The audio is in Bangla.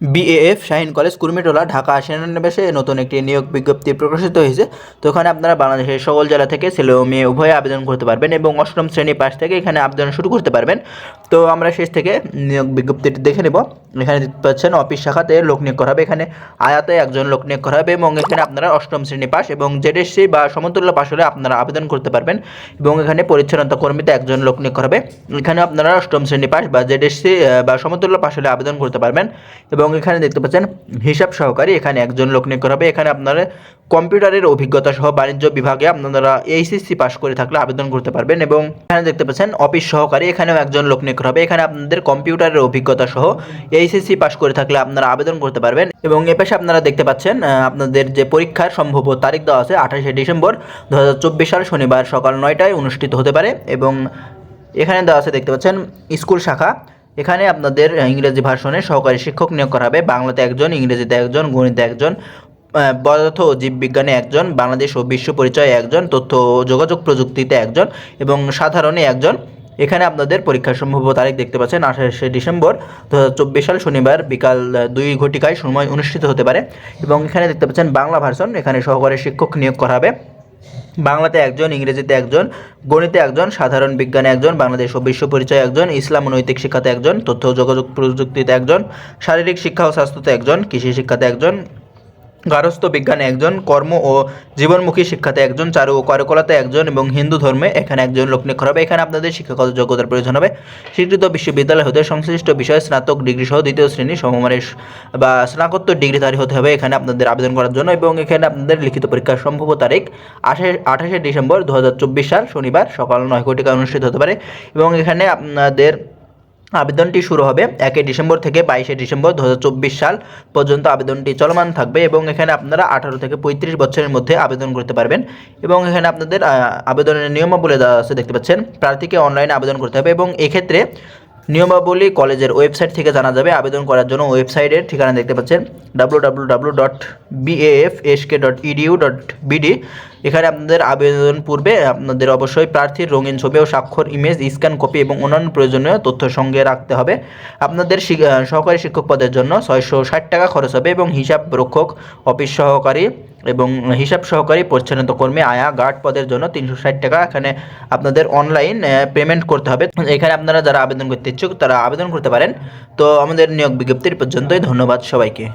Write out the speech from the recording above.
বিএএফ শাহীন কলেজ কুর্মিটোলা ঢাকা সেনানিবাসে নতুন একটি নিয়োগ বিজ্ঞপ্তি প্রকাশিত হয়েছে। তো এখানে আপনারা বাংলাদেশের সকল জেলা থেকে ছেলে ও মেয়ে উভয়ে আবেদন করতে পারবেন এবং অষ্টম শ্রেণী পাশ থেকে এখানে আবেদন শুরু করতে পারবেন। তো আমরা শেষ থেকে নিয়োগ বিজ্ঞপ্তিটি দেখে নেব। এখানে দেখতে পাচ্ছেন অফিস শাখাতে লোক নিয়োগ করা হবে, এখানে আয়াতে একজন লোক নিয়োগ করা হবে এবং এখানে আপনারা অষ্টম শ্রেণী পাস এবং জেডএসসি বা সমতুল্য পাস হলে আপনারা আবেদন করতে পারবেন এবং এখানে পরিচ্ছন্নতা কর্মীতে একজন লোক নিয়োগ করা হবে। এখানে আপনারা অষ্টম শ্রেণী পাস বা জেডএসসি বা সমতুল্য পাস হলে আবেদন করতে পারবেন এবং এখানে দেখতে পাচ্ছেন হিসাব সহকারী, এখানে একজন লোক নিয়োগ করা হবে। এখানে আপনারা কম্পিউটারের অভিজ্ঞতা সহ বাণিজ্য বিভাগে আপনারা এইচএসসি পাস করে থাকলে আবেদন করতে পারবেন এবং এখানে দেখতে পাচ্ছেন অফিস সহকারী, এখানেও একজন লোক নিয়োগ করা হবে। এখানে আপনাদের কম্পিউটারের অভিজ্ঞতা সহ এইচএসসি পাস করে থাকলে আপনারা আবেদন করতে পারবেন এবং এ পাশে আপনারা দেখতে পাচ্ছেন আপনাদের যে পরীক্ষার সম্ভাব্য তারিখ দেওয়া আছে 28শে ডিসেম্বর 2024 সাল শনিবার সকাল 9টায় অনুষ্ঠিত হতে পারে এবং এখানে দেওয়া আছে দেখতে পাচ্ছেন স্কুল শাখা, এখানে আপনাদের ইংরেজি ভার্সনে সহকারী শিক্ষক নিয়োগ করা হবে। বাংলাতে একজন, ইংরেজিতে একজন, গণিতে একজন, পদার্থ ও জীববিজ্ঞানে একজন, বাংলাদেশ ও বিশ্ব পরিচয় একজন, তথ্য ও যোগাযোগ প্রযুক্তিতে একজন এবং সাধারণে একজন। এখানে আপনাদের পরীক্ষার সম্ভাব্য তারিখ দেখতে পাচ্ছেন 28শে ডিসেম্বর 2024 সাল শনিবার বিকাল 2 ঘটিকায় সময় অনুষ্ঠিত হতে পারে এবং এখানে দেখতে পাচ্ছেন বাংলা ভার্সন, এখানে সহকারী শিক্ষক নিয়োগ করা হবে। বাংলাতে একজন, ইংরেজিতে একজন, গণিতে একজন, সাধারণ বিজ্ঞানে একজন, বাংলাদেশ ও বিশ্ব পরিচয় একজন, ইসলাম ও নৈতিক শিক্ষাতে একজন, তথ্য ও যোগাযোগ প্রযুক্তিতে একজন, শারীরিক শিক্ষা ও স্বাস্থ্যতে একজন, কৃষি শিক্ষাতে একজন, গার্হস্থ্য বিজ্ঞানে একজন, কর্ম ও জীবনমুখী শিক্ষাতে একজন, চারু ও কারুকলাতে একজন এবং হিন্দু ধর্মে এখানে একজন লোক নিয়োগ করা হবে। এখানে আপনাদের শিক্ষাগত যোগ্যতার প্রয়োজন হবে স্বীকৃত বিশ্ববিদ্যালয় হতে সংশ্লিষ্ট বিষয়ে স্নাতক ডিগ্রি সহ দ্বিতীয় শ্রেণী সমমানের বা স্নাতকোত্তর ডিগ্রিধারী হতে হবে এখানে আপনাদের আবেদন করার জন্য এবং এখানে আপনাদের লিখিত পরীক্ষার সম্ভাব্য তারিখ 28শে ডিসেম্বর 2024 সাল শনিবার সকাল 9 ঘটিকায় অনুষ্ঠিত হতে পারে এবং এখানে আপনাদের আবেদনটি শুরু হবে 1 ডিসেম্বর থেকে 22 ডিসেম্বর 2024 সাল পর্যন্ত আবেদনটি চলমান থাকবে এবং এখানে আপনারা 18 থেকে 35 বছরের মধ্যে আবেদন করতে পারবেন এবং এখানে আপনাদের আবেদনের নিয়মাবলী দেওয়া আছে দেখতে পাচ্ছেন। প্রার্থীকে অনলাইনে আবেদন করতে হবে এবং এক্ষেত্রে নিয়মাবলী কলেজের ওয়েবসাইট থেকে জানা যাবে। আবেদন করার জন্য ওয়েবসাইটের ঠিকানা দেখতে পাচ্ছেন www.bafsk.edu.bd। এখানে আপনাদের আবেদন পূর্বে আপনাদের অবশ্যই প্রার্থীর রঙিন ছবি ও স্বাক্ষর ইমেজ, স্ক্যান কপি এবং অন্যান্য প্রয়োজনীয় তথ্য সঙ্গে রাখতে হবে। আপনাদের সহকারী শিক্ষক পদের জন্য 660 টাকা খরচ হবে এবং হিসাব রক্ষক, অফিস সহকারী এবং হিসাব সহকারী, পরিচ্ছন্নতা কর্মী, আয়া গার্ড পদের জন্য 360 টাকা এখানে আপনাদের অনলাইন পেমেন্ট করতে হবে। এখানে আপনারা যারা আবেদন করতে ইচ্ছুক তারা আবেদন করতে পারেন। তো আমাদের নিয়োগ বিজ্ঞপ্তির পর্যন্তই, ধন্যবাদ সবাইকে।